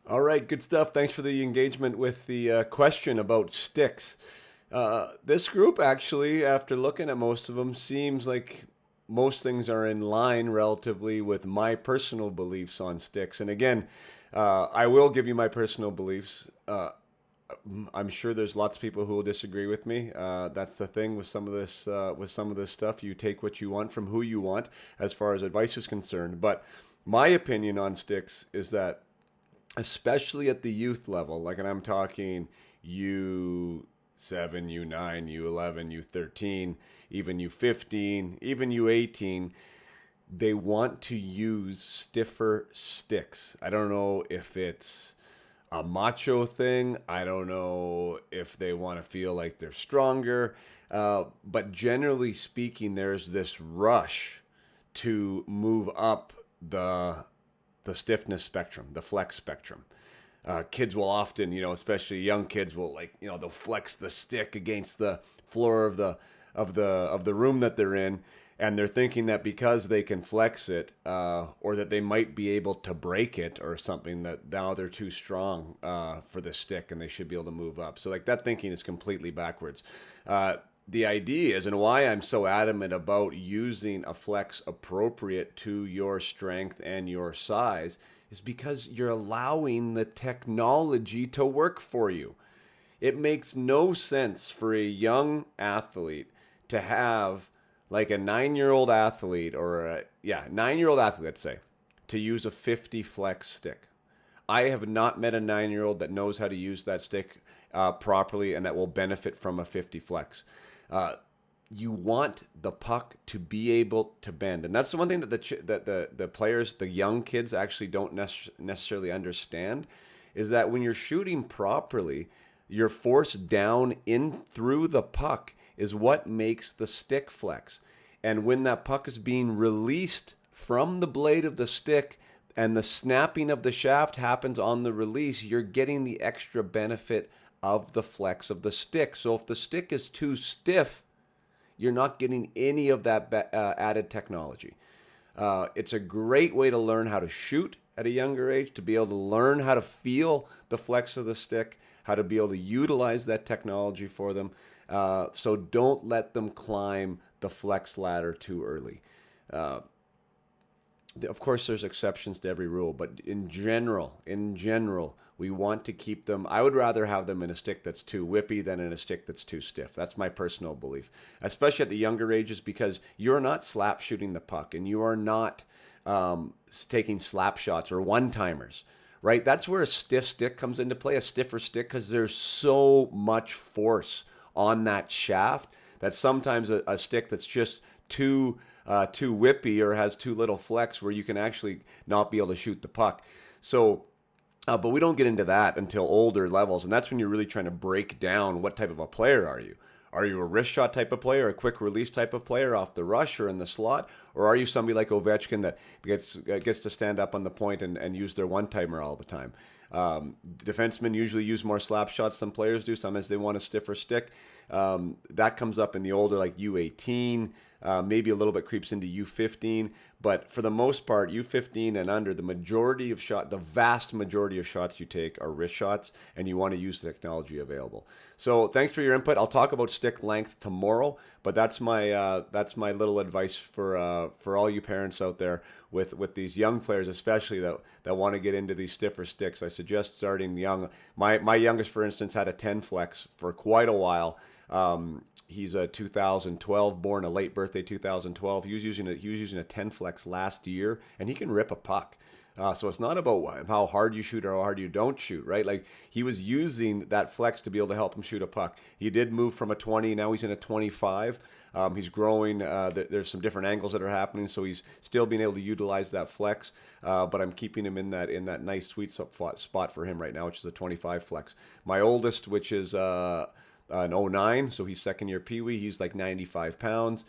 All right, good stuff. Thanks for the engagement with the question about sticks. This group, actually, after looking at most of them, seems like most things are in line relatively with my personal beliefs on sticks. And again, I will give you my personal beliefs. I'm sure there's lots of people who will disagree with me. That's the thing with some of this. With some of this stuff, you take what you want from who you want, as far as advice is concerned. But my opinion on sticks is that, especially at the youth level, like, and I'm talking U7, U9, U11, U13, even U15, even U18, they want to use stiffer sticks. I don't know if it's a macho thing. I don't know if they want to feel like they're stronger. But generally speaking, there's this rush to move up the stiffness spectrum, the flex spectrum. Kids will often, especially young kids, will, like, they'll flex the stick against the floor of the room that they're in, and they're thinking that because they can flex it, or that they might be able to break it or something, that now they're too strong for the stick and they should be able to move up. So, like, that thinking is completely backwards. The idea is, and why I'm so adamant about using a flex appropriate to your strength and your size, is because you're allowing the technology to work for you. It makes no sense for a young athlete to have, like, a 9-year-old athlete, or 9-year-old athlete, let's say, to use a 50 flex stick. I have not met a 9-year-old that knows how to use that stick properly and that will benefit from a 50 flex. You want the puck to be able to bend, and that's the one thing that the players, the young kids, actually don't necessarily understand, is that when you're shooting properly, your force down in through the puck is what makes the stick flex. And when that puck is being released from the blade of the stick and the snapping of the shaft happens on the release, you're getting the extra benefit of the flex of the stick. So if the stick is too stiff, you're not getting any of that added technology. It's a great way to learn how to shoot at a younger age, to be able to learn how to feel the flex of the stick, how to be able to utilize that technology for them. So don't let them climb the flex ladder too early. Of course, there's exceptions to every rule, but in general, we want to keep them. I would rather have them in a stick that's too whippy than in a stick that's too stiff. That's my personal belief, especially at the younger ages, because you're not slap shooting the puck and you are not taking slap shots or one timers, right? That's where a stiff stick comes into play, a stiffer stick, because there's so much force on that shaft that sometimes a stick that's just too whippy or has too little flex, where you can actually not be able to shoot the puck. So, but we don't get into that until older levels, and that's when you're really trying to break down what type of a player are you. Are you a wrist shot type of player, a quick release type of player off the rush or in the slot? Or are you somebody like Ovechkin that gets to stand up on the point and use their one-timer all the time? Defensemen usually use more slap shots than players do. Sometimes they want a stiffer stick. That comes up in the older, like U18, maybe a little bit creeps into U15. But for the most part, U15 and under, the vast majority of shots you take are wrist shots, and you want to use the technology available. So thanks for your input. I'll talk about stick length tomorrow, but that's my little advice for all you parents out there with these young players, especially that want to get into these stiffer sticks. I suggest starting young. My youngest, for instance, had a 10 flex for quite a while. He's a 2012 born, a late birthday 2012. He was using a 10 flex last year, and he can rip a puck. So it's not about how hard you shoot or how hard you don't shoot, right? Like, he was using that flex to be able to help him shoot a puck. He did move from a 20, now he's in a 25. He's growing. There's some different angles that are happening, so he's still being able to utilize that flex. But I'm keeping him in that nice sweet spot for him right now, which is a 25 flex. My oldest, which is an '09, so he's second year Pee Wee. He's like 95 pounds.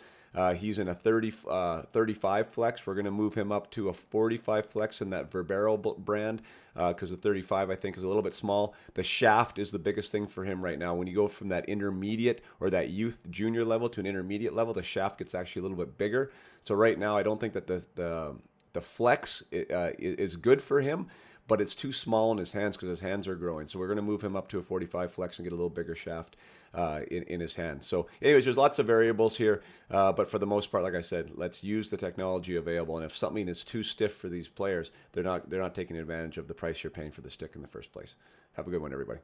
He's in a 35 flex. We're going to move him up to a 45 flex in that Verbero brand, because the 35, I think, is a little bit small. The shaft is the biggest thing for him right now. When you go from that intermediate or that youth junior level to an intermediate level, the shaft gets actually a little bit bigger. So right now, I don't think that the flex is good for him. but it's too small in his hands because his hands are growing. So we're going to move him up to a 45 flex and get a little bigger shaft in his hand. So anyways, there's lots of variables here, but for the most part, like I said, let's use the technology available. And if something is too stiff for these players, they're not taking advantage of the price you're paying for the stick in the first place. Have a good one, everybody.